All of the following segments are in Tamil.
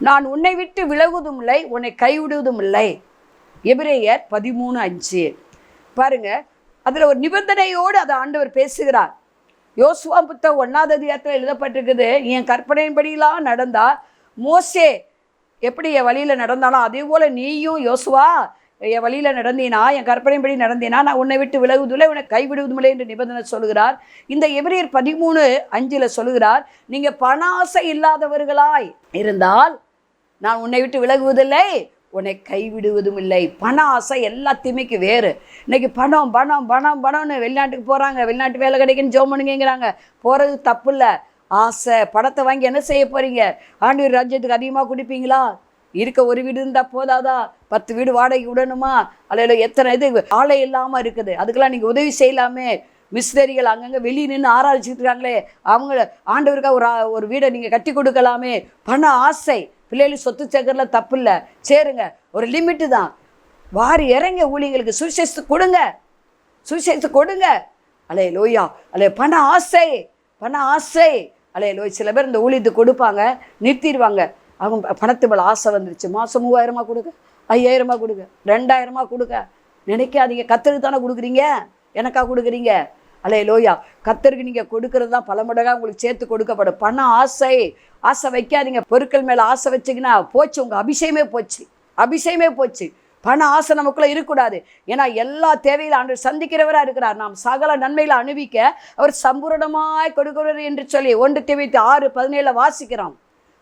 நான் உன்னை விட்டு விலகுவதும் இல்லை, உன்னை கைவிடுவதும் இல்லை. எபிரேயர் 13:5 பாருங்க. அதில் ஒரு நிபந்தனையோடு அதை ஆண்டவர் பேசுகிறார். யோசுவா புத்தகம் 1ஆவது அதிகாரத்தில் எழுதப்பட்டிருக்குது, என் கற்பனையின்படியெல்லாம் நடந்தா மோசே எப்படி என் வழியில் நடந்தாலும் அதே போல் நீயும் யோசுவா என் வழியில் நடந்தீனா, என் கற்பனைப்படி நடந்தீனா, நான் உன்னை விட்டு விலகுவதில்லை, உன்னை கைவிடுவதுமில்லை என்று நிபந்தனை சொல்கிறார். இந்த எபிரேயர் 13:5 சொல்கிறார், நீங்கள் பண ஆசை இல்லாதவர்களாய் இருந்தால் நான் உன்னை விட்டு விலகுவதில்லை, உன்னை கைவிடுவதும் இல்லை. பண ஆசை எல்லாத்தையுமே வேறு. இன்னைக்கு பணம் பணம் பணம் பணம்னு வெளிநாட்டுக்கு போகிறாங்க, வெளிநாட்டு வேலை கிடைக்குன்னு ஜோம் பண்ணுங்கிறாங்க. போகிறது தப்பு இல்லை. ஆசை பணத்தை வாங்கி என்ன செய்ய போகிறீங்க? ஆண்டவர் ராஜ்யத்துக்கு அதிகமாக கொடுப்பீங்களா? இருக்க ஒரு வீடு இருந்தால் போதாதா? 10 வீடு வாடகை விடணுமா? அதில் எத்தனை இது ஆளை இல்லாமல் இருக்குது. அதுக்கெல்லாம் நீங்கள் உதவி செய்யலாமே. மிஸ்னரிகள் அங்கங்கே வெளியே நின்று ஆராய்ச்சிட்டு இருக்காங்களே, அவங்க ஆண்டவருக்காக ஒரு வீடை நீங்கள் கட்டி கொடுக்கலாமே. பண ஆசை. பிள்ளைகளுக்கு சொத்து சேர்க்கறதுல தப்பு இல்லை, சேருங்க, ஒரு லிமிட்டு தான். வாரி இறங்க ஊழியங்களுக்கு சுவிசேஷத்தை கொடுங்க, சுவிசேஷத்தை கொடுங்க. அலே லோய்யா, அலே பண ஆசை, பண ஆசை. அலே லோய். சில பேர் இந்த ஊழியத்துக்கு கொடுப்பாங்க, நிறுத்திடுவாங்க. அவங்க பணத்து மேலே ஆசை வந்துருச்சு. மாதம் 3000 கொடுங்க, 5000 கொடுங்க, 2000 கொடுங்க நினைக்காதீங்க. கத்தருக்கு தானே கொடுக்குறீங்க, எனக்கா கொடுக்குறீங்க? அலே லோயா. கத்தருக்கு நீங்கள் கொடுக்கறது தான் பல மடங்காக உங்களுக்கு சேர்த்து கொடுக்கப்படும். பண ஆசை, ஆசை வைக்காதீங்க. பொருட்கள் மேலே ஆசை வச்சிங்கன்னா போச்சு, உங்கள் அபிஷேகமே போச்சு, அபிஷேகமே போச்சு. பண ஆசை நமக்குள்ளே இருக்கக்கூடாது. ஏன்னா எல்லா தேவையில் ஆண்டவர் சந்திக்கிறவராக இருக்கிறார். நாம் சகல நன்மைகளை அனுபவிக்க அவர் சம்பூரணமாய் கொடுக்கிறவர் என்று சொல்லி 1 தீமோத்தேயு 6:17 வாசிக்கிறோம்.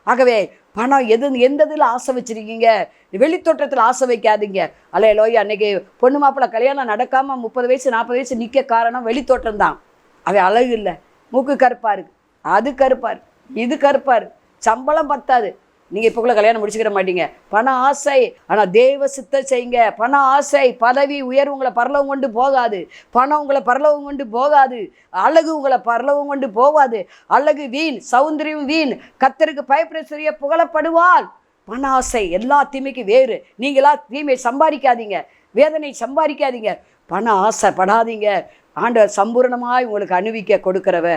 ஆகவே பணம் எந்த இதில் ஆசை வச்சுருக்கீங்க? வெளித்தோற்றத்தில் ஆசை வைக்காதீங்க. அலே லோயா. அன்றைக்கி பொண்ணு மாப்பிள்ளை கல்யாணம் நடக்காமல் 30 வயசு 40 வயசு நிற்க காரணம் வெளித்தோற்றம் தான். அவன் அழகு இல்லை, மூக்கு கருப்பாக இருக்குது, அது கருப்பாக இருக்குது, இது கருப்பாக இருக்குது, சம்பளம் பத்தாது. நீங்கள் இப்போக்குள்ளே கல்யாணம் முடிச்சுக்கிற மாட்டீங்க. பண ஆசை. ஆனால் தேவ சித்தம் செய்யுங்க. பண ஆசை, பதவி உயர்வு உங்களை பரலவம் கொண்டு போகாது. பணம் உங்களை பரலவம் கொண்டு போகாது. அழகு உங்களை பரலவம் கொண்டு போகாது. அழகு வீண், சௌந்தரியம் வீண். கர்த்தருக்கு பயப்பட செய்ய புகழப்படுவாள். பண ஆசை எல்லா தீமைக்கு வேறு. நீங்களா தீமை சம்பாதிக்காதீங்க, வேதனை சம்பாதிக்காதீங்க, பண ஆசை படாதீங்க. ஆண்டவர் சம்பூர்ணமாய் உங்களுக்கு அனுபவிக்க கொடுக்கிறவர்.